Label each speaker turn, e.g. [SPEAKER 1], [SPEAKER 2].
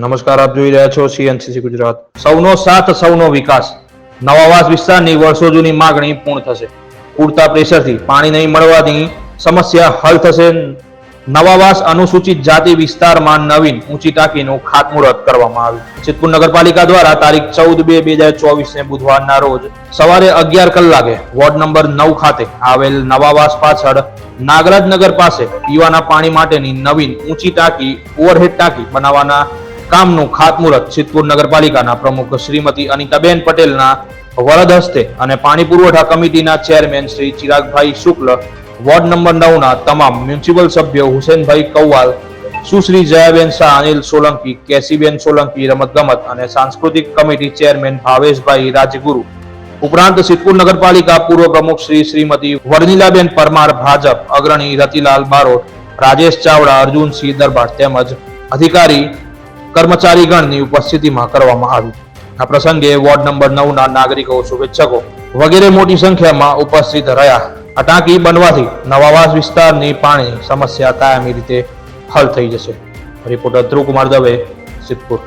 [SPEAKER 1] નમસ્કાર, આપ જોઈ રહ્યા છો સીએનસીસી ગુજરાત. સૌનો સાથ સૌનો વિકાસ. નવાવાસ વિસ્તારની વર્ષો જૂની માંગણી પૂર્ણ થશે. પૂરતા પ્રેશરથી પાણી નહીં મળવાની સમસ્યા હલ થશે. નવાવાસ અનુસૂચિત જાતિ વિસ્તારમાં નવીન ઊંચી ટાંકીનું ખાતમુહૂર્ત કરવામાં આવ્યું. સિદ્ધપુર નગરપાલિકા દ્વારા તારીખ 14/2/2024 ને બુધવારના રોજ સવારે 11 કલાકે વોર્ડ નંબર 9 ખાતે આવેલ નવાવાસ પાછળ નાગરાજનગર પાસે પીવાના પાણી માટેની નવીન ઊંચી ટાંકી ઓવરહેડ ટાંકી બનાવવાના કામનું ખાતમુહૂર્ત સિદ્ધપુર નગરપાલિકાના પ્રમુખ શ્રીમતી અનિતાબેન પટેલના વરદ હસ્તે અને પાણી પુરવઠા કમિટીના ચેરમેન શ્રી ચિરાગભાઈ શુક્લ, વોર્ડ નંબર 9 ના તમામ મ્યુનિસિપલ સભ્યો હુસેનભાઈ કવ્વાલ, સુશ્રી જયાબેન શાહ, અનિલ સોલંકી, કેસીબેન સોલંકી, રમતગમત અને સાંસ્કૃતિક કમિટી ચેરમેન ભાવેશભાઈ રાજગુરુ ઉપરાંત સિદ્ધપુર નગરપાલિકા પૂર્વ પ્રમુખ શ્રીમતી વર્નિલાબેન પરમાર, ભાજપ અગ્રણી રતિલાલ બારોટ, રાજેશ ચાવડા, અર્જુનસિંહ દરબાર તેમજ અધિકારી કર્મચારીગણની ઉપસ્થિતિમાં કરવામાં આવી. આ પ્રસંગે વોર્ડ નંબર 9 ના નાગરિકો, શુભેચ્છકો વગેરે મોટી સંખ્યામાં ઉપસ્થિત રહ્યા. આ ટાંકી બનવાથી નવાવાસ વિસ્તારની પાણી સમસ્યા કાયમી રીતે હલ થઈ જશે. રિપોર્ટર ધ્રુવકુમાર દવે, સિદ્ધપુર.